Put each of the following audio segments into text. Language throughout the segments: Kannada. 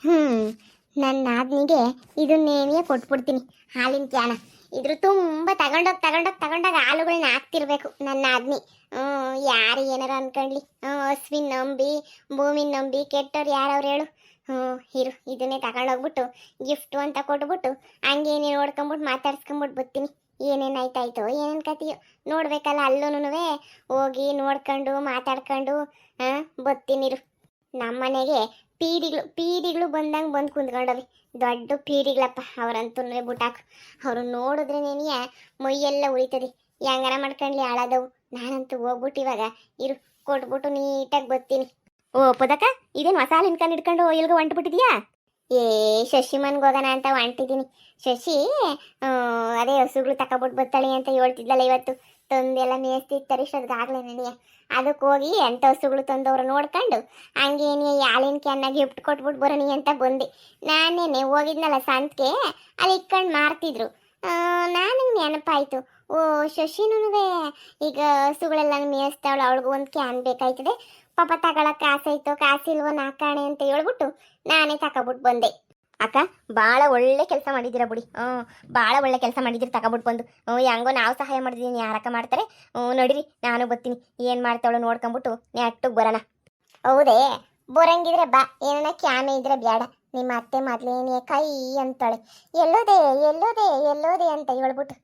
ಹ್ಮ್ ನನ್ನ ನಾದ್ನಿಗೆ ಇದನ್ನೇನಿಯೇ ಕೊಟ್ಬಿಡ್ತೀನಿ ಹಾಲಿನ ಕ್ಯಾನ. ಇದ್ರ ತುಂಬ ತಗೊಂಡೋಗಿ ಹಾಲುಗಳನ್ನ ಹಾಕ್ತಿರ್ಬೇಕು ನನ್ನ ನಾದ್ನಿ. ಯಾರು ಏನಾರ ಅನ್ಕೊಂಡ್ಲಿ, ಹಸ್ವಿನ್ ನಂಬಿ ಭೂಮಿನ ನಂಬಿ ಕೆಟ್ಟವ್ರು ಯಾರವ್ರು ಹೇಳು. ಇರು ಇದನ್ನೇ ತಗೊಂಡೋಗ್ಬಿಟ್ಟು ಗಿಫ್ಟು ಅಂತ ಕೊಟ್ಬಿಟ್ಟು ಹಂಗೇನೇ ನೋಡ್ಕೊಂಬಿಟ್ಟು ಮಾತಾಡ್ಸ್ಕೊಂಬಿಟ್ಟು ಬರ್ತೀನಿ. ಏನೇನಾಯ್ತಾಯ್ತೋ ಏನೇನು ಕತೆಯೋ ನೋಡ್ಬೇಕಲ್ಲ. ಅಲ್ಲೂನುವೆ ಹೋಗಿ ನೋಡ್ಕೊಂಡು ಮಾತಾಡ್ಕೊಂಡು ಬರ್ತೀನಿರು. ನಮ್ಮನೆಗೆ ಪೀಡಿಗಳು ಬಂದಂಗೆ ಬಂದು ಕುಂತ್ಕೊಂಡವಿ. ದೊಡ್ಡ ಪೀಡಿಗಳಪ್ಪ ಅವರಂತೂ ಬುಟಾಕ್. ಅವರು ನೋಡಿದ್ರೆ ನೇನಿಯ ಮೈಯೆಲ್ಲ ಉಳಿತದೆ. ಹೆಂಗಾರ ಮಾಡ್ಕೊಂಡ್ಲಿ ಹಾಳಾದವು. ನಾನಂತೂ ಹೋಗ್ಬಿಟ್ಟು ಇವಾಗ ಇರು ಕೊಟ್ಬಿಟ್ಟು ನೀಟಾಗಿ ಬರ್ತೀನಿ. ಓ ಪದಕ, ಇದೇನು ಮಸಾಲೆ ಇನ್ಕೊಂಡು ಹಿಡ್ಕೊಂಡು ಎಲ್ಗೋ ಹೊಂಟ್ಬಿಟ್ಟಿದ್ಯಾ? ಏ ಶಶಿ ಮನ್ಗೆ ಹೋಗೋಣ ಅಂತ ಹೊಂಟಿದ್ದೀನಿ. ಶಶಿ ಅದೇ ಹಸುಗಳು ತಗೊಬಿಟ್ಟು ಬರ್ತಾಳೆ ಅಂತ ಹೇಳ್ತಿದ್ದಲ್ಲ ಇವತ್ತು. ತಂದೆಲ್ಲ ಮೇಯಿಸ್ತಿರ್ತಾರೆ ಇಷ್ಟೊತ್ತಿಗಾಗಲೇ ನನಗೆ. ಅದಕ್ಕೆ ಹೋಗಿ ಎಂಥ ಹಸುಗಳು ತಂದವರು ನೋಡ್ಕೊಂಡು ಹಂಗೇನಿ ಹಾಲಿನ ಕ್ಯಾನ್ನ ಗಿಫ್ಟ್ ಕೊಟ್ಬಿಟ್ಟು ಬರೋಣಿ ಅಂತ ಬಂದೆ. ನಾನೇನೆ ಹೋಗಿದ್ನಲ್ಲ ಸಂತ್ಗೆ, ಅಲ್ಲಿ ಇಟ್ಕೊಂಡು ಮಾರ್ತಿದ್ರು. ನನಗೆ ನೆನಪಾಯಿತು, ಓ ಶಶಿನೂ ಈಗ ಹಸುಗಳೆಲ್ಲ ಮೇಯಿಸ್ತಾವಳು, ಅವಳಿಗೂ ಒಂದು ಕ್ಯಾನ್ ಬೇಕಾಯ್ತದೆ ಪಾಪ. ತಗೊಳಕ್ಕೆ ಕಾಸಿಲ್ವೋ ನಾಕಾಣೆ ಅಂತ ಹೇಳ್ಬಿಟ್ಟು ನಾನೇ ತಗೊಬಿಟ್ಟು ಬಂದೆ. ಅಕ್ಕ ಭಾಳ ಒಳ್ಳೆ ಕೆಲಸ ಮಾಡಿದ್ದೀರಾ ಬಿಡಿ. ಭಾಳ ಒಳ್ಳೆ ಕೆಲಸ ಮಾಡಿದ್ದೀರಿ ತಗೊಬಿಟ್ಟು ಬಂದು. ಹೆಂಗೋ ನಾವು ಸಹಾಯ ಮಾಡಿದ್ದೀನಿ, ಯಾರಕ್ಕ ಮಾಡ್ತಾರೆ. ನಡೀರಿ ನಾನು ಬರ್ತೀನಿ. ಏನು ಮಾಡ್ತಾವಳು ನೋಡ್ಕೊಂಬಿಟ್ಟು ನೆಟ್ಟಿಗೆ ಬರೋಣ. ಹೌದೇ ಬರಂಗಿದ್ರೆ ಬಾ, ಏನಾರ ಕ್ಯಾಮೆ ಇದ್ರೆ ಬೇಡ. ನಿಮ್ಮ ಅತ್ತೆ ಮೊದಲೇನೆ ಕೈ ಅಂತಾಳೆ, ಎಲ್ಲೋದೆ ಅಂತ ಹೇಳ್ಬಿಟ್ಟು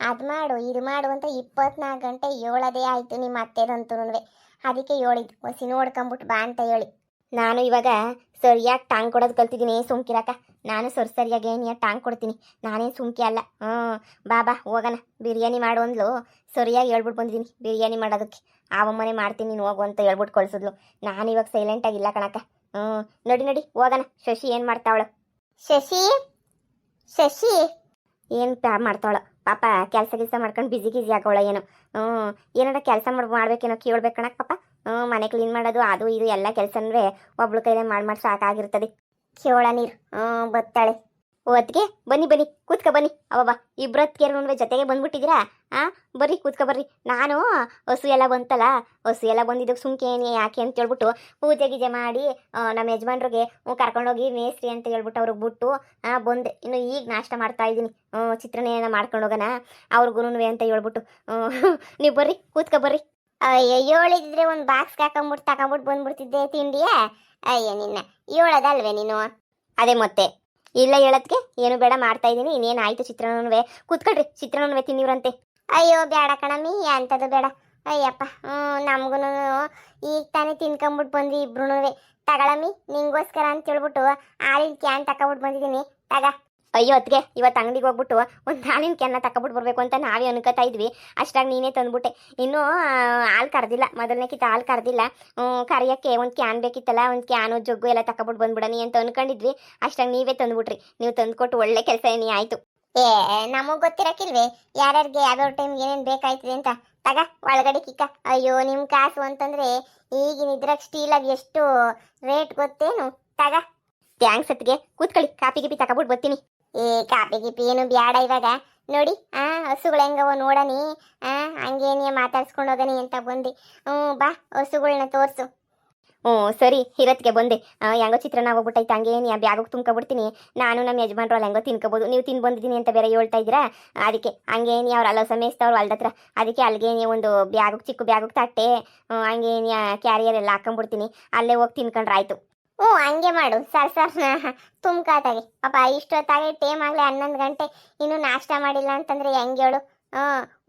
ಅದು ಮಾಡು ಇದು ಮಾಡು ಅಂತ 24 ಗಂಟೆ ಹೇಳೋದೇ ಆಯಿತು ನಿಮ್ಮ ಅತ್ತೆದಂತೂ. ಅದಕ್ಕೆ ಹೇಳಿದ್ದು ಹೊಸಿ ನೋಡ್ಕೊಂಬಿಟ್ಟು ಬಾ ಅಂತ ಹೇಳಿ. ನಾನು ಇವಾಗ ಸರಿಯಾಗಿ ಟಾಂಗ್ ಕೊಡೋದು ಕಲ್ತಿದ್ದೀನಿ. ಸುಮ್ಕಿರಕ್ಕ, ನಾನು ಸರಿಯಾಗಿ ಏನಿಯ ಟಾಂಗ್ ಕೊಡ್ತೀನಿ. ನಾನೇನು ಸುಮ್ಕಿ ಅಲ್ಲ. ಬಾ ಹೋಗೋಣ. ಬಿರಿಯಾನಿ ಮಾಡು ಅಂದ್ಲು, ಸರಿಯಾಗಿ ಹೇಳ್ಬಿಟ್ಟು ಬಂದಿದ್ದೀನಿ ಬಿರಿಯಾನಿ ಮಾಡೋದಕ್ಕೆ. ಆವಮ್ಮನೆ ಮಾಡ್ತೀನಿ ನೀನು ಹೋಗು ಅಂತ ಹೇಳ್ಬಿಟ್ಟು ಕಳಿಸಿದ್ಲು. ನಾನು ಇವಾಗ ಸೈಲೆಂಟಾಗಿಲ್ಲ ಕಣಕ್ಕ. ನಡಿ ಹೋಗೋಣ. ಶಶಿ ಏನು ಮಾಡ್ತಾವಳು? ಶಶಿ ಏನು ಮಾಡ್ತಾವಳ ಪಾಪ? ಕೆಲಸ ಮಾಡ್ಕೊಂಡು ಬಿಸಿ ಆಗೋಳ ಏನೋ. ಏನಾರ ಕೆಲಸ ಮಾಡ್ಬೇಕೇನೋ ಕೇಳ್ಬೇಕು ಕಣಕ್ಕೆ ಪಾಪ. ಮನೆ ಕ್ಲೀನ್ ಮಾಡೋದು ಅದು ಇದು ಎಲ್ಲ ಕೆಲಸನೂ ಒಬ್ಳು ಕೈಲೇ ಮಾಡಿ ಸಾಕಾಗಿರ್ತದೆ. ಕೇಳ ನೀರು ಬತ್ತಾಳೆ. ಹೊತ್ತಿಗೆ ಬನ್ನಿ ಕೂತ್ಕೊ ಬನ್ನಿ. ಅವಬ್ಬ ಇಬ್ಬರತ್ಕೇರು ಜೊತೆಗೆ ಬಂದ್ಬಿಟ್ಟಿದ್ದೀರಾ? ಬರ್ರಿ ಕೂತ್ಕೊ ಬರ್ರಿ. ನಾನು ಹಸು ಎಲ್ಲ ಬಂತಲ್ಲ, ಹಸು ಎಲ್ಲ ಬಂದಿದ್ದಕ್ಕೆ ಸುಮ್ಕೇನೆ ಯಾಕೆ ಅಂತ ಹೇಳ್ಬಿಟ್ಟು ಪೂಜೆ ಗೀಜೆ ಮಾಡಿ ನಮ್ಮ ಯಜಮಾನ್ರಿಗೆ ಕರ್ಕೊಂಡೋಗಿ ಮೇಸ್ರಿ ಅಂತ ಹೇಳ್ಬಿಟ್ಟು ಅವ್ರಿಗೆ ಬಿಟ್ಟು ಬಂದೆ. ಇನ್ನು ಈಗ ನಾಷ್ಟ ಮಾಡ್ತಾ ಇದ್ದೀನಿ. ಚಿತ್ರಾನ್ನ ಏನೋ ಮಾಡ್ಕೊಂಡು ಹೋಗೋಣ ಅವ್ರಿಗೂ ಅಂತ ಹೇಳ್ಬಿಟ್ಟು. ನೀವು ಬರ್ರಿ ಕೂತ್ಕೊ ಬರ್ರಿ. ಅಯ್ಯೋ ಹೇಳಿದ್ರೆ ಒಂದು ಬಾಕ್ಸ್ಗೆ ತಗೊಂಬಿಟ್ಟು ಬಂದ್ಬಿಡ್ತಿದ್ದೆ ತಿಂಡಿಯೇ. ಅಯ್ಯೋ ನಿನ್ನ ಹೇಳೋದಲ್ವೇ ನೀನು? ಅದೇ ಮತ್ತೆ ಇಲ್ಲ ಹೇಳೋದಕ್ಕೆ ಏನು ಬೇಡ, ಮಾಡ್ತಾ ಇದ್ದೀನಿ. ಇನ್ನೇನು ಆಯಿತು ಚಿತ್ರಾನ್ನವೇ. ಕೂತ್ಕೊಳ್ರಿ, ಚಿತ್ರಾನ್ನವೇ ತಿನ್ನಿವ್ರಂತೆ. ಅಯ್ಯೋ ಬೇಡ ಕಣಮ್ಮಿ, ಅಂಥದ್ದು ಬೇಡ. ಅಯ್ಯಪ್ಪ ನಮಗೂ ಈಗ ತಾನೇ ತಿನ್ಕೊಂಬಿಟ್ಟು ಬಂದ್ವಿ ಇಬ್ರು. ತಗೊಳಮ್ಮಿ ನಿಂಗೋಸ್ಕರ ಅಂತ ಹೇಳ್ಬಿಟ್ಟು ಹಾಲಿನ ಕ್ಯಾನ್ ತಗೊಬಿಟ್ಟು ಬಂದಿದ್ದೀನಿ, ತಗ. ಅಯ್ಯೋ ಅದಕ್ಕೆ ಇವತ್ತು ಅಂಗಡಿಗೆ ಹೋಗ್ಬಿಟ್ಟು ಒಂದು ಹಾಲಿನ ಕ್ಯಾನ್ನ ತಗೊಬಿಟ್ಟು ಬರಬೇಕು ಅಂತ ನಾವೇ ಅನ್ಕೋತಾ ಇದ್ವಿ. ಅಷ್ಟಾಗಿ ನೀನೇ ತಂದ್ಬಿಟ್ಟೆ. ಇನ್ನೂ ಹಾಲು ಕರೆದಿಲ್ಲ, ಮೊದಲನೇ ಕಿತ್ತ ಹಾಲು ಕರೆದಿಲ್ಲ. ಕರಿಯೋಕ್ಕೆ ಒಂದು ಕ್ಯಾನ್ ಬೇಕಿತ್ತಲ್ಲ, ಒಂದು ಕ್ಯಾನು ಜಗ್ಗು ಎಲ್ಲ ತಗೊಬಿಟ್ಟು ಬಂದ್ಬಿಡನಿ ಅಂತ ಅನ್ಕೊಂಡಿದ್ವಿ. ಅಷ್ಟಾಗಿ ನೀವೇ ತಂದುಬಿಟ್ರಿ. ನೀವು ತಂದುಕೊಟ್ಟು ಒಳ್ಳೆ ಕೆಲಸ ಏನೇ ಆಯಿತು. ನಮಗೆ ಗೊತ್ತಿರಕ್ಕಿಲ್ವೇ ಯಾರ್ಯಾರಿಗೆ ಯಾವ್ಯಾವ ಟೈಮ್ಗೆ ಏನೇನು ಬೇಕಾಯ್ತದೆ ಅಂತ? ತಗ ಒಳಗಡೆ ಕಿಕ್ಕ. ಅಯ್ಯೋ ನಿಮ್ಮ ಕಾಸು ಅಂತಂದರೆ ಈಗಿನ ಇದ್ರಾಗ ಸ್ಟೀಲಾಗಿ ಎಷ್ಟು ರೇಟ್ ಗೊತ್ತೇನು? ತಗ. ಥ್ಯಾಂಕ್ಸ್ ಅತ್ತಿಗೆ. ಕೂತ್ಕೊಳ್ಳಿ, ಕಾಪಿ ಗಿಪಿ ತಗೊಬಿಟ್ಟು ಬರ್ತೀನಿ. ಕಾಪಿ ಗಿಪಿ ಏನು ಬೇಡ ಇವಾಗ. ನೋಡಿ ಹಸುಗಳು ಹೆಂಗವ ನೋಡನಿ. ಹಂಗೇನೇ ಮಾತಾಡ್ಸ್ಕೊಂಡು ಹೋಗನಿ ಅಂತ ಬಂದು. ಬಾ ಹಸುಗಳನ್ನ ತೋರಿಸು. ಸರಿ ಇರತ್ತಿಗೆ ಬಂದೆ. ಹೆಂಗೋ ಚಿತ್ರಾನ್ನ ಹೋಗ್ಬಿಟ್ಟೈತೆ, ಹಂಗೇನು ಬ್ಯಾಗಿಗೆ ತುಂಬ್ಕೊಬಿಡ್ತೀನಿ. ನಾನು ನಮ್ಮ ಯಜಮಾನ್ರು ಅಲ್ಲಿ ಹೆಂಗೋ ತಿನ್ಕೋಬೋದು. ನೀವು ತಿಂದು ಬಂದಿದ್ದೀನಿ ಅಂತ ಬೇರೆ ಹೇಳ್ತಾ ಇದ್ದೀರಾ. ಅದಕ್ಕೆ ಹಂಗೇನಿ ಅವ್ರು ಅಲ್ಲ ಮೇಯಿಸ್ತವ್ರು ಹೊಲ್ದತ್ರ. ಅದಕ್ಕೆ ಅಲ್ಲಿಗೇನೆ ಒಂದು ಬ್ಯಾಗಿಗೆ ಚಿಕ್ಕ ಬ್ಯಾಗಿಗೆ ತಟ್ಟೆ ಹಂಗೇನಿ ಕ್ಯಾರಿಯರ್ ಎಲ್ಲ ಹಾಕೊಂಡ್ಬಿಡ್ತೀನಿ. ಅಲ್ಲೇ ಹೋಗಿ ತಿನ್ಕೊಂಡ್ರೆ ಆಯಿತು. ಹಂಗೆ ಮಾಡು. ಸರ್ ತುಂಬ್ಕಾತಾಗೆ ಪಾಪ ಇಷ್ಟೊತ್ತಾಗೆ ಟೈಮ್ ಆಗಲಿ 11 ಗಂಟೆ, ಇನ್ನೂ ನಾಷ್ಟ ಮಾಡಿಲ್ಲ ಅಂತಂದ್ರೆ ಹೆಂಗೆ ಹೇಳು?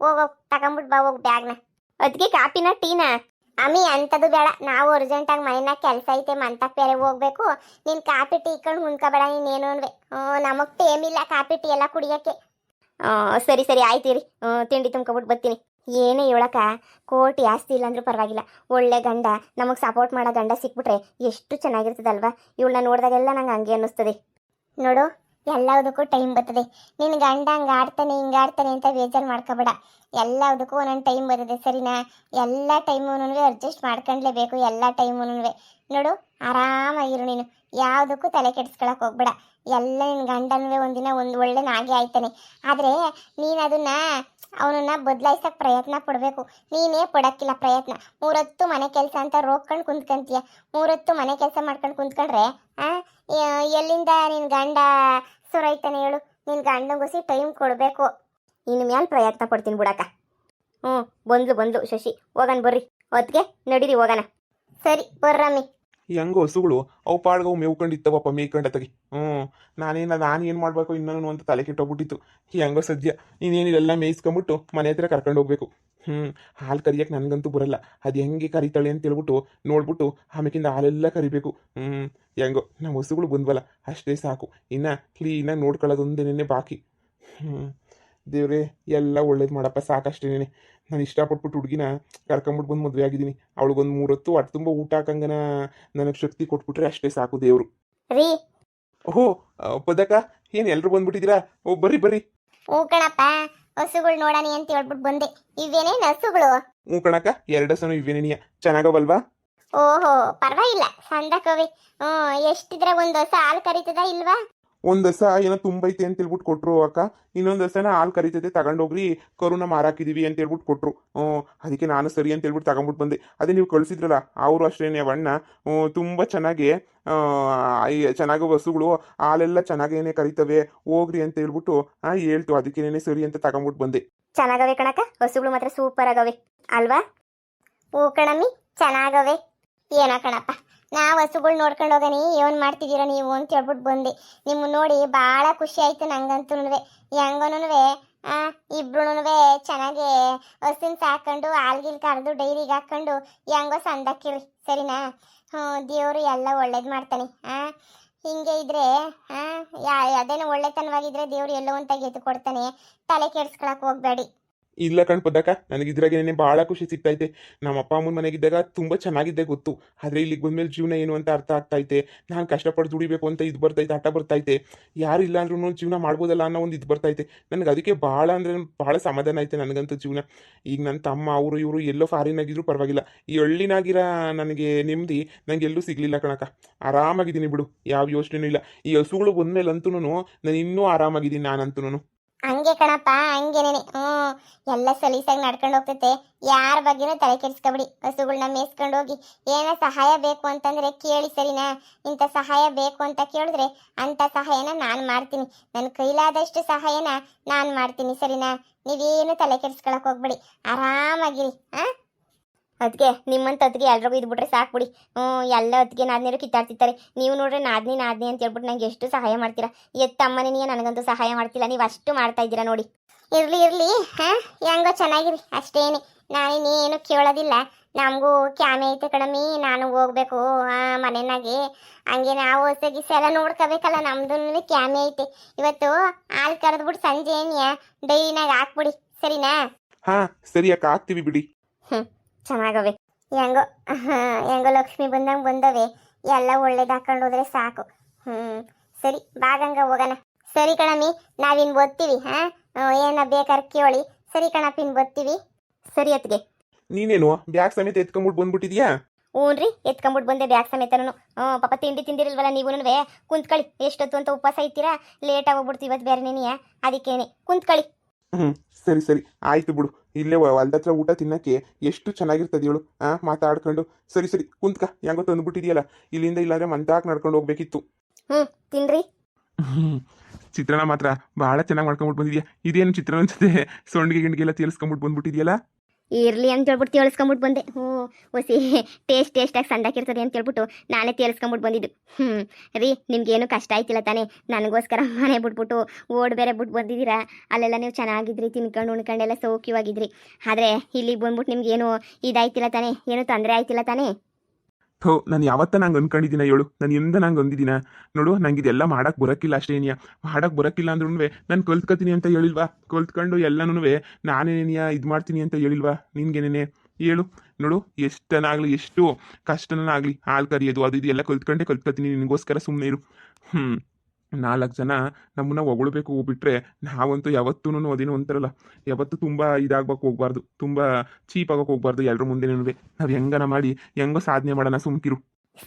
ಹೋಗೋಗಿ ತಗೊಂಬಿಟ್ಟು ಬಾ ಹೋಗಿ ಬ್ಯಾಗ್ನ. ಅದಕ್ಕೆ ಕಾಪಿನ ಟೀನಾ? ಅಮ್ಮಿ ಅಂಥದ್ದು ಬೇಡ. ನಾವು ಅರ್ಜೆಂಟಾಗಿ ಮನೆಯಾಗ ಕೆಲಸ ಐತೆ, ಮಂತಕ್ಕೆ ಬೇರೆ ಹೋಗ್ಬೇಕು. ನೀನು ಕಾಪಿ ಟೀ ಇಕ್ಕೊಂಡು ಮುಂದ್ಕೋಬೇಡ ನೀನೇನು. ನಮಗೆ ಟೈಮ್ ಇಲ್ಲ ಕಾಪಿ ಟೀ ಎಲ್ಲ ಕುಡಿಯೋಕ್ಕೆ. ಸರಿ ಆಯ್ತೀರಿ. ತಿಂಡಿ ತುಂಬ್ಕೊಬಿಟ್ಟು ಬರ್ತೀನಿ. ಏನೇ ಹೇಳಕ್ಕ, ಕೋಟಿ ಆಸ್ತಿ ಇಲ್ಲಾಂದ್ರೂ ಪರವಾಗಿಲ್ಲ, ಒಳ್ಳೆ ಗಂಡ ನಮಗೆ ಸಪೋರ್ಟ್ ಮಾಡೋ ಗಂಡ ಸಿಕ್ಬಿಟ್ರೆ ಎಷ್ಟು ಚೆನ್ನಾಗಿರ್ತದಲ್ವ. ಇವಳನ್ನ ನೋಡಿದಾಗೆಲ್ಲ ನಂಗೆ ಹಂಗೆ ಅನ್ನಿಸ್ತದೆ. ನೋಡು ಎಲ್ಲದಕ್ಕೂ ಟೈಮ್ ಬರ್ತದೆ. ನಿನ್ನ ಗಂಡ ಹಂಗೆ ಆಡ್ತಾನೆ ಹಿಂಗಾಡ್ತಾನೆ ಅಂತ ಬೇಜಾರು ಮಾಡ್ಕೋಬೇಡ. ಎಲ್ಲದಕ್ಕೂ ಒಂದೊಂದು ಟೈಮ್ ಬರ್ತದೆ, ಸರಿನಾ? ಎಲ್ಲ ಟೈಮೂನು ಅಡ್ಜಸ್ಟ್ ಮಾಡ್ಕೊಂಡ್ಲೇಬೇಕು. ಎಲ್ಲ ಟೈಮೂನು ನೋಡು ಆರಾಮಾಗಿರು. ನೀನು ಯಾವುದಕ್ಕೂ ತಲೆ ಕೆಡಿಸ್ಕೊಳಕ್ಕೆ ಹೋಗ್ಬೇಡ. ಎಲ್ಲ ನಿನ್ನ ಗಂಡನವೇ ಒಂದಿನ ಒಂದು ಒಳ್ಳೆ ನಾಗಿ ಆಯ್ತಾನೆ. ಆದರೆ ನೀನು ಅವನನ್ನ ಬದಲಾಯಿಸೋಕೆ ಪ್ರಯತ್ನ ಪಡಬೇಕು. ನೀನೇ ಪಡೋಕ್ಕಿಲ್ಲ ಪ್ರಯತ್ನ. 3 ಹೊತ್ತು ಮನೆ ಕೆಲಸ ಅಂತ ರೋಗ್ಕೊಂಡು ಕುಂತ್ಕೊಂತೀಯ. 3 ಹೊತ್ತು ಮನೆ ಕೆಲಸ ಮಾಡ್ಕೊಂಡು ಕುಂತ್ಕೊಂಡ್ರೆ ಎಲ್ಲಿಂದ ನಿನ್ ಗಂಡ ಸುರೈತಾನೆ ಹೇಳು? ನಿನ್ ಗಂಡಂಗೋಸಿ ಟೈಮ್ ಕೊಡಬೇಕು. ಇನ್ನು ಮ್ಯಾಲ ಪ್ರಯತ್ನ ಪಡ್ತೀನಿ ಬಿಡಕ್ಕ. ಬಂದ್ಲು ಶಶಿ. ಹೋಗಣ ಬರ್ರಿ, ಹೊತ್ತಿಗೆ ನಡೀರಿ ಹೋಗಣ. ಸರಿ ಬರ್ರಮ್ಮಿ. ಹೆಂಗೋ ಹಸುಗಳು ಅವು ಪಾಡ್ಗವು ಮೇವ್ಕೊಂಡಿತ್ತವಪ್ಪ ಮೇಯ್ಕೊಂಡತಗಿ. ನಾನು ಏನು ಮಾಡ್ಬೇಕು ಇನ್ನೂ ಅಂತ ತಲೆ ಕೆಟ್ಟೋಗ್ಬಿಟ್ಟಿತ್ತು. ಹೆಂಗೋ ಸದ್ಯ ಇನ್ನೇನಿಲ್ಲ ಮೇಯಿಸ್ಕೊಂಬಿಟ್ಟು ಮನೆ ಹತ್ರ ಕರ್ಕೊಂಡು ಹೋಗ್ಬೇಕು. ಹಾಲು ಕರಿಯಕ್ಕೆ ನನಗಂತೂ ಬರಲ್ಲ. ಅದು ಹೆಂಗೆ ಕರಿತಾಳೆ ಅಂತ ಹೇಳ್ಬಿಟ್ಟು ನೋಡ್ಬಿಟ್ಟು ಆಮೇಕಿಂದ ಹಾಲೆಲ್ಲ ಕರಿಬೇಕು. ಹೆಂಗೋ ನಮ್ಮ ಹಸುಗಳು ಬಂದ್ವಲ್ಲ ಅಷ್ಟೇ ಸಾಕು. ಇನ್ನು ಕ್ಲೀನಾಗಿ ನೋಡ್ಕೊಳ್ಳೋದೊಂದೇನೇ ಬಾಕಿ. ದೇವ್ರೇ ಎಲ್ಲ ಒಳ್ಳೇದು ಮಾಡಪ್ಪ, ಸಾಕಷ್ಟೇನೆ. ನಾನು ಇಷ್ಟಪಟ್ಬಿಟ್ಟು ಹುಡುಗಿನ ಕರ್ಕೊಂಬಿಟ್ಟು ಬಂದು ಮದುವೆ ಆಗಿದ್ದೀನಿ. ಅವಳಿಗೊಂದು 3 ಹೊತ್ತು ಹೊಟ್ಟೆ ತುಂಬ ಊಟ ಹಾಕಂಗನ ನನಗೆ ಶಕ್ತಿ ಕೊಟ್ಬಿಟ್ರೆ ಅಷ್ಟೇ ಸಾಕು ದೇವರು. ರೀ ಓಹೋ ಪದಕ, ಏನು ಎಲ್ಲರೂ ಬಂದ್ಬಿಟ್ಟಿದ್ದೀರಾ? ಬರ್ರಿ ಬರ್ರಿ. ಹ್ಞೂ ಕಣಪ್ಪ, ಹಸುಗಳು ನೋಡೋಣ ಅಂತ ಹೇಳ್ಬಿಟ್ಟು ಬಂದೆ. ಇವೇನೇನು ಹಸುಗಳು? ಹ್ಞೂ ಕಣಕ್ಕ, 2 ಹಸನು ಇವೇನೇನಿಯ ಚೆನ್ನಾಗವಲ್ವಾ? ಓಹೋ ಪರವಾಗಿಲ್ಲ, ಸಂದಕವಿ. ಎಷ್ಟಿದ್ರೆ ಒಂದು ಹೊಸ ಹಾಲು ಕರಿತದ ಇಲ್ವಾ? ಒಂದು ಹಸ ಏನೋ ತುಂಬೈತೆ ಅಂತ ಹೇಳ್ಬಿಟ್ಟು ಕೊಟ್ರು ಅಕ್ಕ. ಇನ್ನೊಂದು ಹಸನ ಹಾಲು ಕರಿತೈತೆ ತಗೊಂಡೋಗ್ರಿ, ಕರುನ ಮಾರಾಕಿದೀವಿ ಅಂತ ಹೇಳ್ಬಿಟ್ಟು ಕೊಟ್ರು. ಅದಕ್ಕೆ ನಾನು ಸರಿ ಅಂತ ಹೇಳ್ಬಿಟ್ಟು ತಗೊಂಡ್ಬಿಟ್ಟು ಬಂದೆ. ಅದೇ ನೀವು ಕಳಿಸಿದ್ರಲ್ಲ ಅವರು ಅಷ್ಟೇನೆ ಅವಣ್ಣ ತುಂಬ ಚೆನ್ನಾಗಿ ಚೆನ್ನಾಗಿ ಹಸುಗಳು ಹಾಲೆಲ್ಲ ಚೆನ್ನಾಗೇನೆ ಕರಿತವೆ ಹೋಗ್ರಿ ಅಂತ ಹೇಳ್ಬಿಟ್ಟು ಹೇಳ್ತು. ಅದಕ್ಕೇನೆ ಸರಿ ಅಂತ ತಗೊಂಡ್ಬಿಟ್ಟು ಬಂದೆ. ಚೆನ್ನಾಗವೆ ಕಣಕ್ಕ, ಹಸುಗಳು ಮಾತ್ರ ಸೂಪರ್ ಆಗವೆ ಅಲ್ವಾ? ಹೂ ಕಣಮ್ಮಿ, ಚೆನ್ನಾಗವೆ. ಏನೋ ಕಣಪ್ಪ, ನಾವು ಹಸುಗಳು ನೋಡ್ಕೊಂಡು ಹೋಗನಿ, ಏನು ಮಾಡ್ತಿದ್ದೀರ ನೀವು ಅಂತ ಹೇಳ್ಬಿಟ್ಟು ಬಂದೆ. ನಿಮ್ಮ ನೋಡಿ ಭಾಳ ಖುಷಿ ಆಯ್ತು ನಂಗಂತೂ. ಹೆಂಗನೂ ಇಬ್ರು ಚೆನ್ನಾಗಿ ಹಸುನ ಸಾಕೊಂಡು ಹಾಲ್ಗಿಲ್ ಕರೆದು ಡೈರಿಗೆ ಹಾಕೊಂಡು ಹೆಂಗೋ ಸಂದಕ್ಕಿರಿ, ಸರಿನಾ? ದೇವರು ಎಲ್ಲ ಒಳ್ಳೇದು ಮಾಡ್ತಾನೆ. ಹಿಂಗೆ ಇದ್ರೆ ಅದೇನೋ ಒಳ್ಳೆತನವಾಗಿದ್ರೆ ದೇವ್ರು ಎಲ್ಲೋ ಅಂತ ಗೆದ್ದು ಕೊಡ್ತಾನೆ. ತಲೆ ಕೆಡ್ಸ್ಕೊಳಕ್ ಹೋಗ್ಬೇಡಿ. ಇಲ್ಲ ಕಣ್ಪದಕ್ಕ, ನನಗೆ ಇದ್ರಾಗೇನೆ ಭಾಳ ಖುಷಿ ಸಿಗ್ತೈತೆ. ನಮ್ಮ ಅಪ್ಪ ಅಮ್ಮನ ಮನೆಗಿದ್ದಾಗ ತುಂಬ ಚೆನ್ನಾಗಿದ್ದೆ ಗೊತ್ತು. ಆದರೆ ಇಲ್ಲಿಗೆ ಬಂದ್ಮೇಲೆ ಜೀವನ ಏನು ಅಂತ ಅರ್ಥ ಆಗ್ತೈತೆ. ನಾನು ಕಷ್ಟಪಟ್ಟು ದುಡಿಬೇಕು ಅಂತ ಇದು ಬರ್ತೈತೆ, ಹಠ ಬರ್ತೈತೆ. ಯಾರು ಇಲ್ಲ ಅಂದ್ರೂ ಜೀವನ ಮಾಡ್ಬೋದಲ್ಲ ಅನ್ನೋ ಒಂದು ಇದು ಬರ್ತೈತೆ ನನಗೆ. ಅದಕ್ಕೆ ಭಾಳ ಅಂದರೆ ಭಾಳ ಸಮಾಧಾನ ಐತೆ ನನಗಂತೂ ಜೀವನ. ಈಗ ನನ್ನ ತಮ್ಮ ಅವರು ಇವರು ಎಲ್ಲೋ ಫಾರಿನಾಗಿದ್ರು ಪರವಾಗಿಲ್ಲ, ಈ ಹಳ್ಳಿನಾಗಿರೋ ನನಗೆ ನೆಮ್ಮದಿ ನನಗೆ ಎಲ್ಲೂ ಸಿಗಲಿಲ್ಲ ಕಣಕ್ಕ. ಆರಾಮಾಗಿದ್ದೀನಿ ಬಿಡು, ಯಾವ ಯೋಚನೆನೂ ಇಲ್ಲ. ಈ ಹಸುಗಳು ಬಂದಮೇಲೆ ಅಂತೂ ನಾನು ಇನ್ನೂ ಆರಾಮಾಗಿದ್ದೀನಿ ನಾನಂತೂ. ಹಂಗೆ ಕಣಪ್ಪ, ಹಂಗೇನೇನೆ. ಎಲ್ಲ ಸಲೀಸಾಗಿ ನಡ್ಕೊಂಡು ಹೋಗ್ತೈತೆ. ಯಾರ ಬಗ್ಗೆನೂ ತಲೆ ಕೆಡಿಸ್ಕೊಬಿಡಿ. ಹಸುಗಳನ್ನ ಮೇಯಿಸ್ಕೊಂಡು ಹೋಗಿ ಏನೋ ಸಹಾಯ ಬೇಕು ಅಂತಂದ್ರೆ ಕೇಳಿ, ಸರಿನಾ? ಇಂಥ ಸಹಾಯ ಬೇಕು ಅಂತ ಕೇಳಿದ್ರೆ ಅಂಥ ಸಹಾಯನ ನಾನು ಮಾಡ್ತೀನಿ. ನನ್ನ ಕೈಲಾದಷ್ಟು ಸಹಾಯನ ನಾನು ಮಾಡ್ತೀನಿ, ಸರಿನಾ? ನೀವೇನು ತಲೆ ಕೆಡಿಸ್ಕೊಳಕ್ ಹೋಗ್ಬೇಡಿ, ಆರಾಮಾಗಿರಿ. ಅದಕ್ಕೆ ನಿಮ್ಮಂತ ಅದಕ್ಕೆ ಎಲ್ರಿಗೂ ಇದ್ಬಿಟ್ರೆ ಸಾಕ್ಬಿಡಿ. ಎಲ್ಲ ಅದಕ್ಕೆ ನಾದ್ನೇರು ಕಿತ್ತಾಡ್ತಿರ್ತಾರೆ. ನೀವು ನೋಡ್ರೆ ನಾದ್ನಿ ಅಂತ ಹೇಳ್ಬಿಟ್ಟು ನಂಗೆ ಎಷ್ಟು ಸಹಾಯ ಮಾಡ್ತೀರಾ. ಎತ್ತಮ್ಮನೇ ನನಗಂತೂ ಸಹಾಯ ಮಾಡ್ತಿಲ್ಲ, ನೀವು ಅಷ್ಟು ಮಾಡ್ತಾ ಇದ್ದೀರಾ ನೋಡಿ. ಇರಲಿ ಹೆಂಗೋ ಚೆನ್ನಾಗಿರಿ ಅಷ್ಟೇನೆ. ನಾನಿನ್ನೇನು ಕೇಳೋದಿಲ್ಲ. ನಮಗೂ ಕ್ಯಾಮೆ ಐತೆ ಕಣಮ್ಮಿ, ನಾನು ಹೋಗ್ಬೇಕು ಮನೆನಾಗೆ. ಹಂಗೆ ನಾವು ಹೊಸಗಿಸ ಎಲ್ಲ ನೋಡ್ಕೋಬೇಕಲ್ಲ, ನಮ್ದು ಕ್ಯಾಮೆ ಐತೆ. ಇವತ್ತು ಹಾಲು ಕರೆದ್ಬಿಟ್ಟು ಸಂಜೆ ಡೈರಿನಾಗ ಹಾಕ್ಬಿಡಿ, ಸರಿನಾ? ಸರಿ ಅಕ್ಕ, ಹಾಕ್ತೀವಿ ಬಿಡಿ. ಚೆನ್ನಾಗವೆ. ಹೆಂಗೋ ಲಕ್ಷ್ಮಿ ಬಂದಂಗೆ ಬಂದವೆ. ಎಲ್ಲ ಒಳ್ಳೇದು ಹಾಕೊಂಡು ಹೋದ್ರೆ ಸಾಕು. ಸರಿ ಬಾಗಂಗ ಹೋಗೋಣ. ಸರಿ ಕಣಮ್ಮಿ, ನಾವಿನ್ ಓದ್ತೀವಿ. ಏನ ಬೇಕಾದ್ರೆ ಕೇಳಿ. ಸರಿ ಕಣಪ್ಪ, ಇನ್ ಬರ್ತೀವಿ. ಸರಿ ಅತ್ತಿಗೆ. ನೀನೇನು ಬ್ಯಾಗ್ ಸಮೇತ ಎತ್ಕೊಂಡ್ಬಿಟ್ಟು ಬಂದ್ಬಿಟ್ಟಿದ್ಯಾ? ಹ್ಞೂನ್ರಿ, ಎತ್ಕೊಂಡ್ಬಿಟ್ಟು ಬಂದೆ ಬ್ಯಾಗ್ ಸಮೇತನು. ಪಾಪ ತಿಂಡಿ ತಿಂದಿರಲ್ವಲ್ಲ ನೀವುನುವೆ. ಕುಂತ್ಕೊಳ್ಳಿ, ಎಷ್ಟೊತ್ತು ಅಂತ ಉಪವಾಸ ಇರ್ತೀರಾ? ಲೇಟ್ ಆಗೋಗ್ಬಿಡ್ತೀವಿ ಇವತ್ತು ಬೇರೆ ನೆನೆಯ, ಅದಕ್ಕೇನೆ ಕುಂತ್ಕೊಳ್ಳಿ. ಸರಿ ಸರಿ ಆಯ್ತು ಬಿಡು. ಇಲ್ಲೇ ಹೊಲ್ದತ್ರ ಊಟ ತಿನ್ನಕ್ಕೆ ಎಷ್ಟು ಚೆನ್ನಾಗಿರ್ತದೆ ಹೇಳು, ಮಾತಾಡ್ಕೊಂಡು. ಸರಿ ಸರಿ ಕುಂತ್ಕ, ಹೆಂಗೋ ತಂದ್ಬಿಟ್ಟಿದ್ಯಲ್ಲ. ಇಲ್ಲಿಂದ ಇಲ್ಲಾಂದ್ರೆ ಮಂತಾಕ್ ನಡ್ಕೊಂಡು ಹೋಗ್ಬೇಕಿತ್ತು. ತಿನ್ರಿ. ಚಿತ್ರಾನ್ನ ಮಾತ್ರ ಭಾಳ ಚೆನ್ನಾಗಿ ಮಾಡ್ಕೊಂಡ್ಬಿಟ್ಟು ಬಂದಿದ್ಯಾ. ಇದೇನು ಚಿತ್ರಾನ್ನ ಜೊತೆ ಸೊಂಡಿಗೆ ಗಿಂಡಿಗೆಲ್ಲ ತೇಲ್ಸ್ಕೊಂಡ್ಬಿಟ್ಟು ಬಂದ್ಬಿಟ್ಟಿದ್ಯಲ್ಲ. ಇರಲಿ ಅಂತ ಹೇಳ್ಬಿಟ್ಟು ತೇಳಿಸ್ಕೊಂಬಿಟ್ಟು ಬಂದೆ. ಹೊಸಿ ಟೇಸ್ಟಾಗಿ ಸಂದಾಕಿರ್ತದೆ ಅಂತ ಹೇಳ್ಬಿಟ್ಟು ನಾನೇ ತೇಲಿಸ್ಕೊಂಬಿಟ್ಟು ಬಂದಿದ್ದು. ರೀ, ನಿಮ್ಗೇನು ಕಷ್ಟ ಆಯ್ತಿಲ್ಲ ತಾನೇ? ನನಗೋಸ್ಕರ ಮನೆ ಬಿಟ್ಬಿಟ್ಟು ಓಡ್ ಬೇರೆ ಬಿಟ್ಟು ಬಂದಿದ್ದೀರಾ. ಅಲ್ಲೆಲ್ಲ ನೀವು ಚೆನ್ನಾಗಿದ್ರಿ, ತಿನ್ಕೊಂಡು ಉಣ್ಕೊಂಡೆಲ್ಲ ಸೌಖ್ಯವಾಗಿದ್ರಿ. ಆದರೆ ಇಲ್ಲಿಗೆ ಬಂದ್ಬಿಟ್ಟು ನಿಮ್ಗೇನು ಇದಾಯ್ತಿಲ್ಲ ತಾನೇ? ಏನು ತೊಂದರೆ ಆಯ್ತಿಲ್ಲ ತಾನೇ? ನಾನು ಯಾವತ್ತ ನಂಗೆ ಅನ್ಕೊಂಡಿದ್ದೀನ ಹೇಳು? ನಾನು ಎಂದ ನಂಗೆ ಅಂದಿದ್ದೀನ? ನೋಡು, ನಂಗೆ ಇದೆಲ್ಲ ಮಾಡಕ್ಕೆ ಬರೋಕ್ಕಿಲ್ಲ ಅಷ್ಟೇನಿಯ. ಮಾಡಕ್ಕೆ ಬರೋಕ್ಕಿಲ್ಲ ಅಂದ್ರೂ ನಾನು ಕಲ್ತ್ಕೊತೀನಿ ಅಂತ ಹೇಳಿಲ್ವಾ? ಕಲ್ತ್ಕೊಂಡು ಎಲ್ಲನೂ ನಾನೇನಿಯ ಇದು ಮಾಡ್ತೀನಿ ಅಂತ ಹೇಳಿಲ್ವಾ ನಿನ್ಗೇನೇನೆ? ಹೇಳು ನೋಡು, ಎಷ್ಟನಾಗಲಿ, ಎಷ್ಟು ಕಷ್ಟನಾಗಲಿ ಹಾಲು ಕರಿಯೋದು ಅದು ಇದು ಎಲ್ಲ ಕಲ್ತ್ಕೊತೀನಿ. ನಿನಗೋಸ್ಕರ ಸುಮ್ಮನೆ ಇರು. 4 ಜನ ನಮ್ಮನ್ನ ಹೊಗಳ್ಬೇಕು ಬಿಟ್ರೆ ನಾವಂತೂ ಯಾವತ್ತೂ ಅದೇನು ಅಂತಾರಲ್ಲ, ಯಾವತ್ತೂ ತುಂಬ ಇದಾಗ್ಬೇಕು ಹೋಗ್ಬಾರ್ದು, ತುಂಬ ಚೀಪ್ ಆಗೋಕೆ ಹೋಗ್ಬಾರ್ದು. ಎಲ್ಲರ ಮುಂದೆ ನಾವು ಹೆಂಗನ ಮಾಡಿ ಹೆಂಗೋ ಸಾಧನೆ ಮಾಡೋಣ, ಸುಮ್ಕಿರು.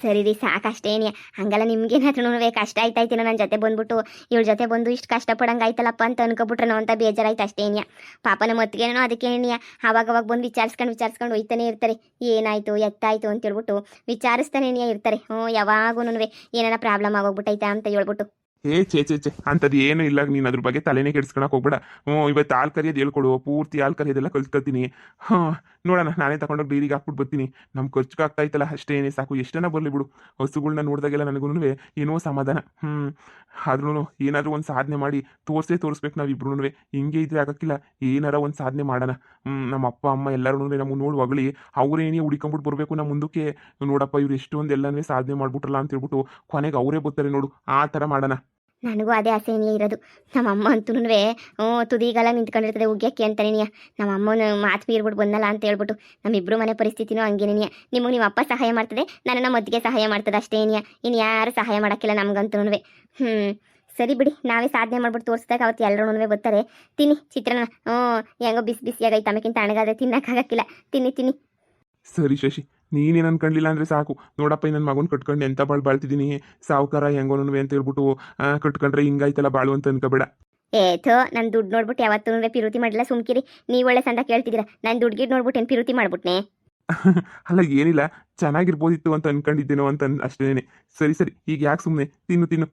ಸರಿ ರೀ ಸಾಕಷ್ಟೇನಿಯ. ಹಂಗಲ್ಲ ನಿಮ್ಗೇನಾದ್ರೂ ಕಷ್ಟ ಆಯ್ತಾಯ್ತೇನೋ ನನ್ನ ಜೊತೆ ಬಂದ್ಬಿಟ್ಟು ಇವಳ ಜೊತೆ ಬಂದು ಇಷ್ಟು ಕಷ್ಟಪಡಂಗೆ ಆಯ್ತಲ್ಲಪ್ಪ ಅಂತ ಅನ್ಕೊಬಿಟ್ರೇನೋ ಅಂತ ಬೇಜಾರಾಯ್ತು ಅಷ್ಟೇನಿಯ. ಪಾಪ ನಮ್ಮ ಅತ್ತಿಗೆನೋ ಅದಕ್ಕೇನಿಯ ಅವಾಗ ಬಂದು ವಿಚಾರಿಸ್ಕೊಂಡು ಹೋಯ್ತಾನೆ ಇರ್ತಾರೆ. ಏನಾಯ್ತು ಎತ್ತಾಯ್ತು ಅಂತ ಹೇಳ್ಬಿಟ್ಟು ವಿಚಾರಿಸ್ತಾನೇನಿಯ ಇರ್ತಾರೆ. ಯಾವಾಗೂ ಏನಾರ ಪ್ರಾಬ್ಲಮ್ ಆಗೋಗ್ಬಿಟ್ಟೈತಾ ಅಂತ ಹೇಳ್ಬಿಟ್ಟು. ಛೇ ಅಂಥದ್ದು ಏನು ಇಲ್ಲ, ನೀನು ಅದ್ರ ಬಗ್ಗೆ ತಲೆನೇ ಕೆಡ್ಸ್ಕೊಳಕ್ ಹೋಗ್ಬೇಡ. ಇವತ್ತು ಹಾಲು ಕರಿಯೋದು ಹೇಳ್ಕೊಡು, ಪೂರ್ತಿ ಹಾಲು ಕರಿಯೋದೆಲ್ಲ ಕಲ್ತ್ಕೊಳ್ತೀನಿ. ಹಾಂ, ನೋಡೋಣ, ನಾನೇ ತಗೊಂಡೋಗಿ ಡೈರಿಗೆ ಹಾಕ್ಬಿಟ್ಟು ಬರ್ತೀನಿ. ನಮ್ಮ ಖರ್ಚಿಗೆ ಆಗ್ತಾ ಇತ್ತಲ್ಲ ಅಷ್ಟೇನೇ ಸಾಕು, ಎಷ್ಟನ ಬರಲಿ ಬಿಡು. ಹಸುಗಳ್ನ ನೋಡಿದಾಗೆಲ್ಲ ನನಗೂ ಏನೋ ಸಮಾಧಾನ. ಆದ್ರೂ ಏನಾದರೂ ಒಂದು ಸಾಧನೆ ಮಾಡಿ ತೋರಿಸ್ಬೇಕು ನಾವಿಬ್ರು. ಹಿಂಗೆ ಇದ್ರೆ ಆಗಕ್ಕಿಲ್ಲ, ಏನಾರ ಒಂದು ಸಾಧನೆ ಮಾಡೋಣ. ನಮ್ಮ ಅಪ್ಪ ಅಮ್ಮ ಎಲ್ಲರೂ ನಮ್ಮ ನೋಡಿ ಹೊಗಳಿ ಅವರೇನೇ ಹುಡ್ಕೊಂಬಿಟ್ಟು ಬರಬೇಕು ನಮ್ಮ ಮುಂದಕ್ಕೆ. ನೋಡಪ್ಪ ಇವ್ರು ಎಷ್ಟೊಂದು ಎಲ್ಲನೇ ಸಾಧನೆ ಮಾಡ್ಬಿಟ್ರಲ್ಲ ಅಂತ ಹೇಳ್ಬಿಟ್ಟು ಕೊನೆಗೆ ಅವರೇ ಬರ್ತಾರೆ ನೋಡು, ಆ ಥರ ಮಾಡೋಣ. ನನಗೂ ಅದೇ ಆಸೆನೇ ಇರೋದು. ನಮ್ಮಮ್ಮ ಅಂತೂ ತುದಿಗೆಲ್ಲ ನಿಂತ್ಕೊಂಡಿರ್ತದೆ ಉಗ್ಯಕ್ಕೆ ಅಂತಾನೇನಿಯ. ನಮ್ಮಮ್ಮನ ಮಾತು ಮೀರ್ಬಿಟ್ಟು ಬಂದಲ್ಲ ಅಂತ ಹೇಳ್ಬಿಟ್ಟು. ನಮ್ಮಿಬ್ರು ಮನೆ ಪರಿಸ್ಥಿತಿನೂ ಹಂಗೇನೇನಿಯ. ನಿಮಗೆ ನಿಮ್ಮ ಅಪ್ಪ ಸಹಾಯ ಮಾಡ್ತದೆ, ನನ್ನ ಮದ್ದಿಗೆ ಸಹಾಯ ಮಾಡ್ತದೆ ಅಷ್ಟೇನಿಯ. ಇನ್ನು ಯಾರು ಸಹಾಯ ಮಾಡೋಕ್ಕಿಲ್ಲ ನಮ್ಗಂತೂ. ಸರಿ ಬಿಡಿ, ನಾವೇ ಸಾಧನೆ ಮಾಡ್ಬಿಟ್ಟು ತೋರಿಸ್ದಾಗ ಅವತ್ತು ಎಲ್ಲರೂ ಬರ್ತಾರೆ. ತಿನ್ನಿ ಚಿತ್ರಾನ್ನ. ಹೆಂಗೋ ಬಿಸಿಯಾಗೈತೆ, ಆಮೇಕಿಂತ ತಣ್ಣಗಾದ್ರೆ ತಿನ್ನಕ್ಕಾಗಕ್ಕಿಲ್ಲ. ತಿನ್ನಿ. ಸರಿ ಶಶಿ, ನೀನೇನು ಅನ್ಕೊಂಡಿಲ್ಲ ಅಂದ್ರೆ ಸಾಕು. ನೋಡಪ್ಪ ನನ್ನ ಮಗನ ಕಟ್ಕೊಂಡು ಎಂತ ಬಾಳ್ತಿದ್ದೀನಿ, ಸಾವುಕಾರ ಹೆಂಗೋನು ಅಂತ ಹೇಳ್ಬಿಟ್ಟು ಕಟ್ಕೊಂಡ್ರೆ ಹಿಂಗಾಯ್ತಲ್ಲ ಬಾಳು ಅಂತ ಅನ್ಕೋಬೇಡ. ಏಥೋ ನನ್ನ ದುಡ್ಡು ನೋಡ್ಬಿಟ್ಟು ಯಾವತ್ತೂ ಪಿರುತಿ ಮಾಡಿಲ್ಲ. ಸುಮ್ಕಿರಿ, ನೀವು ಒಳ್ಳೆ ಸಂದ ಕೇಳ್ತಿದ್ದೀರಾ. ನಾನು ದುಡ್ಡು ನೋಡ್ಬಿಟ್ಟು ಏನು ಪಿರುತಿ ಮಾಡ್ಬಿಟ್ನೆ? ಅಲ್ಲ ಏನಿಲ್ಲ, ಚೆನ್ನಾಗಿರ್ಬೋದಿತ್ತು ಅಂತ ಅನ್ಕೊಂಡಿದ್ದೇನೋ ಅಂತ ಅಷ್ಟೇನೆ. ಸರಿ ಈಗ ಯಾಕೆ ಸುಮ್ಮನೆ, ತಿನ್ನು.